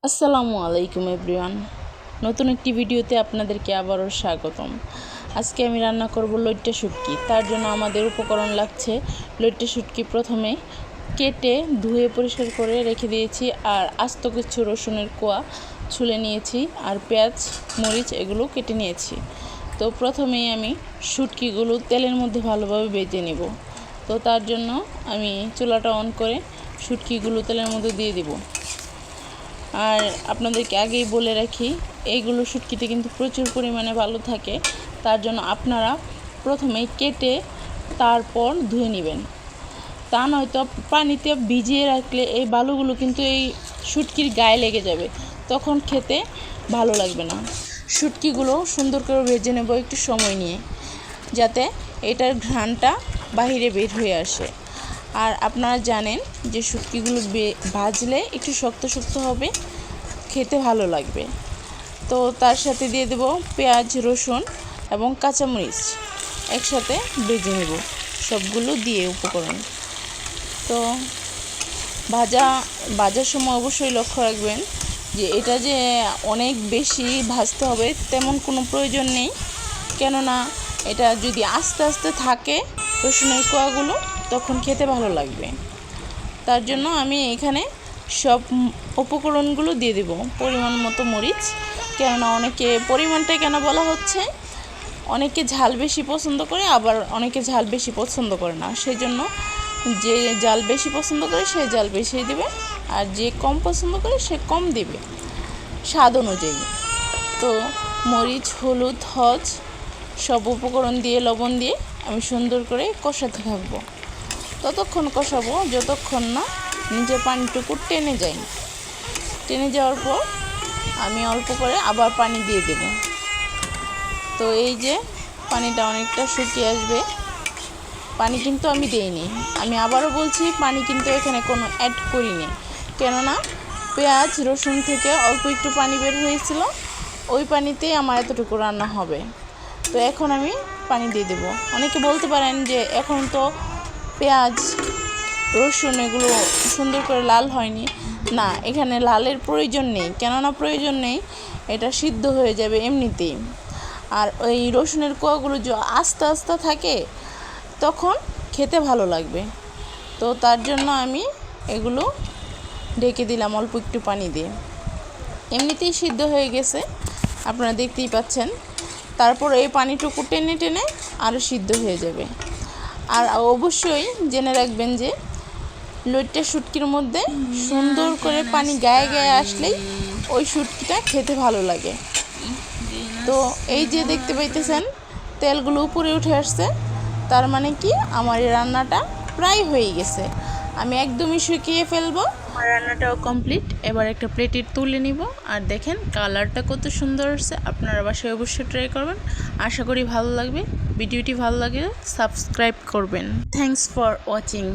আসসালামু আলাইকুম এভরিওয়ান। নতুন একটি ভিডিওতে আপনাদেরকে আবারও স্বাগতম। আজকে আমি রান্না করব লইট্টা শুটকি। তার জন্য আমাদের উপকরণ লাগছে লইট্টা শুটকি প্রথমে কেটে ধুয়ে পরিষ্কার করে রেখে দিয়েছি, আর আস্ত কিছু রসুনের কোয়া ছুলে নিয়েছি, আর পেঁয়াজ মরিচ এগুলো কেটে নিয়েছি। তো প্রথমেই আমি শুটকিগুলো তেলের মধ্যে ভালোভাবে ভেজে নেব। তো তার জন্য আমি চুলাটা অন করে শুটকিগুলো তেলের মধ্যে দিয়ে দিব। আর আপনাদেরকে আগেই বলে রাখি, এইগুলো শুটকিতে কিন্তু প্রচুর পরিমাণে বালু থাকে। তার জন্য আপনারা প্রথমেই কেটে তারপর ধুয়ে নেবেন। তা নয়তো পানিতে ভিজিয়ে রাখলে এই বালুগুলো কিন্তু এই শুটকির গায়ে লেগে যাবে, তখন খেতে ভালো লাগবে না। শুটকিগুলো সুন্দর করে ভেজে নেব একটু সময় নিয়ে, যাতে এটার ঘ্রাণটা বাহিরে বের হয়ে আসে। আর আপনারা জানেন যে শুটকিগুলো ভাজলে একটু শক্ত শক্ত হবে, খেতে ভালো লাগবে। তো তার সাথে দিয়ে দেব পেঁয়াজ রসুন এবং কাঁচামরিচ, একসাথে ভেজে নেব সবগুলো দিয়ে উপকরণ। তো ভাজার সময় অবশ্যই লক্ষ্য রাখবেন যে এটা যে অনেক বেশি ভাজতে হবে তেমন কোনো প্রয়োজন নেই, কেননা এটা যদি আস্তে আস্তে থাকে রসুনের কোয়াগুলো, তখন খেতে ভালো লাগবে। তার জন্য আমি এখানে সব উপকরণগুলো দিয়ে দেব। পরিমাণ মতো মরিচ, কেননা অনেকে পরিমাণটা কেন বলা হচ্ছে, অনেকে ঝাল বেশি পছন্দ করে, আবার অনেকে ঝাল বেশি পছন্দ করে না। সেজন্য যে ঝাল বেশি পছন্দ করে সে ঝাল বেশি দেবে, আর যে কম পছন্দ করে সে কম দেবে স্বাদ অনুযায়ী। তো মরিচ হলুদ হজ সব উপকরণ দিয়ে লবণ দিয়ে আমি সুন্দর করে কষাতে থাকবো। ততক্ষণ কষাবো যতক্ষণ না নিচের পানিটুকু টেনে যাওয়ার পর আমি অল্প করে আবার পানি দিয়ে দেব। তো এই যে পানিটা অনেকটা শুকিয়ে আসবে, পানি কিন্তু আমি দেইনি, আমি আবারও বলছি পানি কিন্তু এখানে কোনো অ্যাড করিনি, কেননা পেঁয়াজ রসুন থেকে অল্প একটু পানি বের হয়েছিল, ওই পানিতেই আমার এতটুকু রান্না হবে। তো এখন আমি পানি দিয়ে দেব। অনেকে বলতে পারেন যে এখন তো পেঁয়াজ রসুন এগুলো সুন্দর করে লাল হয়নি। না, এখানে লালের প্রয়োজন নেই, কেননা প্রয়োজন নেই, এটা সিদ্ধ হয়ে যাবে এমনিতেই। আর ওই রসুনের কোয়াগুলো যে আস্তে আস্তে থাকে, তখন খেতে ভালো লাগবে। তো তার জন্য আমি এগুলো ঢেকে দিলাম অল্প একটু পানি দিয়ে। এমনিতেই সিদ্ধ হয়ে গেছে, আপনারা দেখতেই পাচ্ছেন। তারপর এই পানিটুকু টেনে টেনে আরও সিদ্ধ হয়ে যাবে। আর অবশ্যই জেনে রাখবেন যে লইট্টা শুটকির মধ্যে সুন্দর করে পানি গায়ে গায়ে আসলেই ওই শুটকিটা খেতে ভালো লাগে। তো এই যে দেখতে পাইতেছেন তেলগুলো উপরে উঠে আসছে, তার মানে কি আমার এই রান্নাটা প্রায় হয়ে গেছে। আমি একদমই শুকিয়ে ফেলবো। আমার রান্নাটাও কমপ্লিট। এবার একটা প্লেটে তুলে নিব। আর দেখেন কালারটা কত সুন্দর আসছে। আপনারা বাসায় অবশ্যই ট্রাই করবেন, আশা করি ভালো লাগবে। ভিডিওটি ভালো লাগে সাবস্ক্রাইব করবেন। Thanks for watching.